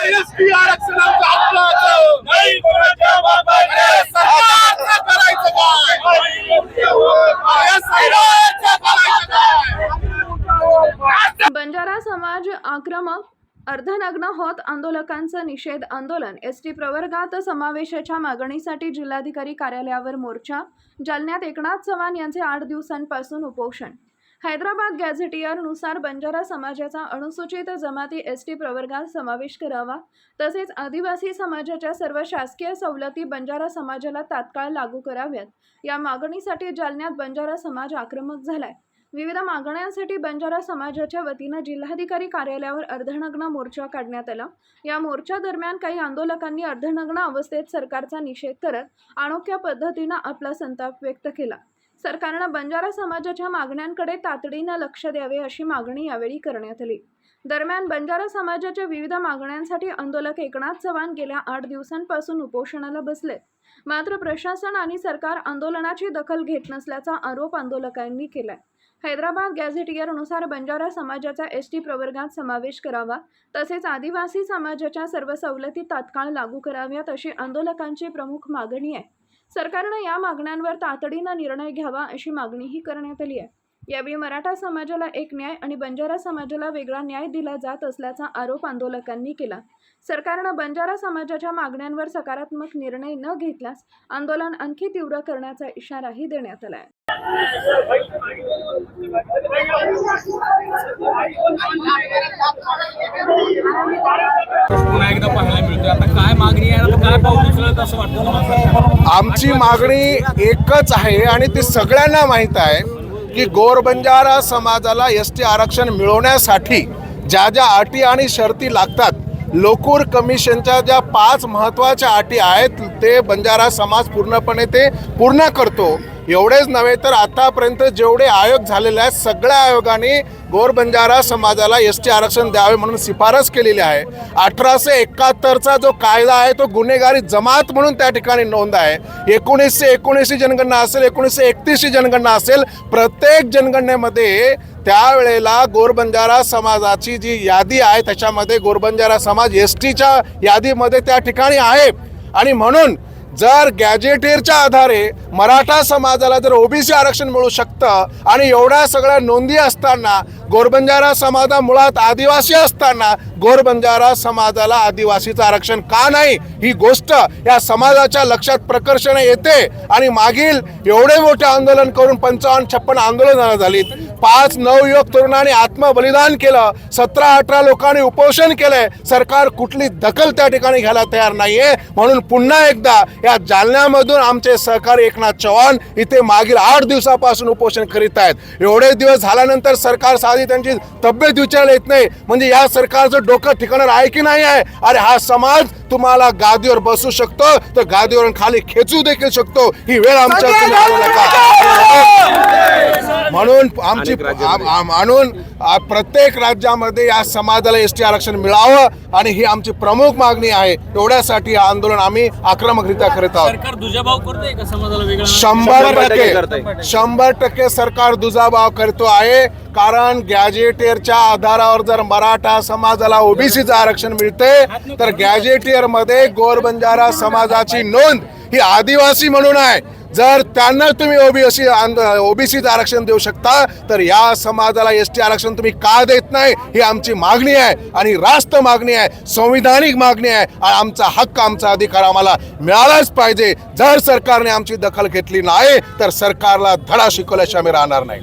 ST आरक्षणाचं हक्काचं नाही कोणाच्या बापाचं सरकारचं करायचं काय या सरकारचं करायचं काय। बंजारा समाज आक्रमक अर्धनग्न होत आंदोलकांचा निषेध आंदोलन एसटी प्रवर्गात समावेशाच्या मागणीसाठी जिल्हाधिकारी कार्यालयावर मोर्चा जालन्यात एकनाथ चव्हाण यांचे 8 दिवसांपासून उपोषण। हैदराबाद गॅझेटियरनुसार बंजारा समाजाचा अनुसूचित जमाती एसटी प्रवर्गात समावेश करावा तसेच आदिवासी समाजाच्या सर्व शासकीय सवलती बंजारा समाजाला तात्काळ लागू कराव्यात या मागणीसाठी जालन्यात बंजारा समाज आक्रमक झालाय। विविध मागण्यांसाठी बंजारा समाजाच्या वतीनं जिल्हाधिकारी कार्यालयावर अर्धनग्न मोर्चा काढण्यात आला। या मोर्चा दरम्यान काही आंदोलकांनी अर्धनग्न अवस्थेत सरकारचा निषेध करत अनोख्या पद्धतीनं आपला संताप व्यक्त केला। सरकारनं बंजारा समाजाच्या मागण्यांकडे तातडीनं लक्ष द्यावे अशी मागणी यावेळी करण्यात आली। दरम्यान बंजारा समाजाच्या विविध मागण्यांसाठी आंदोलक एकनाथ चव्हाण गेल्या 8 दिवसांपासून उपोषणाला बसलेत। मात्र प्रशासन आणि सरकार आंदोलनाची दखल घेत नसल्याचा आरोप आंदोलकांनी केलाय। हैदराबाद गॅझेटियरनुसार बंजारा समाजाचा एसटी प्रवर्गात समावेश करावा तसेच आदिवासी समाजाच्या सर्व सवलती तात्काळ लागू कराव्यात अशी आंदोलकांची प्रमुख मागणी आहे। सरकारनं या मागण्यांवर तातडीनं निर्णय घ्यावा अशी मागणीही करण्यात आली आहे। यावेळी मराठा समाजाला एक न्याय आणि बंजारा समाजाला वेगळा न्याय दिला जात असल्याचा आरोप आंदोलकांनी केला। सरकारनं बंजारा समाजाच्या मागण्यांवर सकारात्मक निर्णय न घेतल्यास आंदोलन आणखी तीव्र करण्याचा इशाराही देण्यात आला आहे। पुन्हा एकदा पाहायला मिळतोय आता काय मागणी आहे आणि काय पाऊल उचलत असं वाटतं। आमची मागणी एकच आहे आणि ती सगळ्यांना माहीत आहे की गोरबंजारा समाजाला एसटी आरक्षण मिळवण्यासाठी ज्या ज्या अटी आणि शर्ती लागतात, लोकूर कमिशनच्या ज्या 5 महत्त्वाच्या अटी आहेत ते बंजारा समाज पूर्णपणे ते पूर्ण करतो। एवढेच नव्हे तर आतापर्यंत जेवढे आयोग झालेले आहेत सगळ्या आयोगाने गोरबंजारा समाजाला एसटी आरक्षण द्यावे म्हणून शिफारस केलेली आहे। 1871चा जो कायदा आहे तो गुन्हेगारी जमात म्हणून त्या ठिकाणी नोंद आहे। 1919 जनगणना असेल, 1931 जनगणना असेल, प्रत्येक जनगणनेमध्ये त्यावेळेला गोरबंजारा समाजाची जी यादी आहे त्याच्यामध्ये गोरबंजारा समाज एसटीच्या यादीमध्ये त्या ठिकाणी आहे। आणि म्हणून जर गॅजेटियरच्या आधारे मराठा समाजाला जर ओबीसी आरक्षण मिळू शकतं आणि एवढ्या सगळ्या नोंदी असताना गोरबंजारा समाजा मुळात आदिवासी असताना गोरबंजारा समाजाला आदिवासीचं आरक्षण का नाही, ही गोष्ट या समाजाच्या लक्षात प्रकर्षाने येते। आणि मागील एवढे मोठे आंदोलन करून 55-56 आंदोलन झालीत, 5 नवयुवक तरुणांनी आत्मबलिदान केलं, 17-18 लोकांनी उपोषण केलंय, सरकार कुठली दखल त्या ठिकाणी घ्यायला तयार नाहीये। म्हणून पुन्हा एकदा या जालन्यामधून आमचे सहकारी एकनाथ चव्हाण इथे मागील 8 दिवसापासून उपोषण करीत आहेत। एवढे दिवस झाल्यानंतर सरकार साधी त्यांची तब्येत विचारला येत नाही म्हणजे या सरकारचं डोकं ठिकाणावर आहे की नाही आहे। अरे हा समाज तुम्हाला गादीवर बसू शकतो तर गादीवरून खाली खेचू देखील शकतो, ही वेळ आमच्या म्हणून आमची म्हणून प्रत्येक राज्यामध्ये या समाजाला एसटी आरक्षण मिळावं आणि ही आमची प्रमुख मागणी आहे। एवढ्यासाठी आंदोलन आम्ही आक्रमकरित्या करत आहोत। सरकार दुजाभाव करते का समाजाला वेगळा? 100% सरकार दुजाभाव करतो आहे। कारण गॅजेटियरच्या आधारावर जर मराठा समाजाला ओबीसीचं आरक्षण मिळते तर गॅजेटियर मध्ये गोरबंजारा समाजाची नोंद ही आदिवासी म्हणून आहे। जर त्यांना तुम्ही ओबीसीचं आरक्षण देऊ शकता तर या समाजाला एसटी आरक्षण तुम्ही का देत नाही, ही आमची मागणी आहे आणि रास्त मागणी आहे, संविधानिक मागणी आहे। आणि आमचा हक्क, आमचा अधिकार आम्हाला मिळालाच पाहिजे। जर सरकारने आमची दखल घेतली नाही तर सरकारला धडा शिकवल्याशिवाय आम्ही राहणार नाही।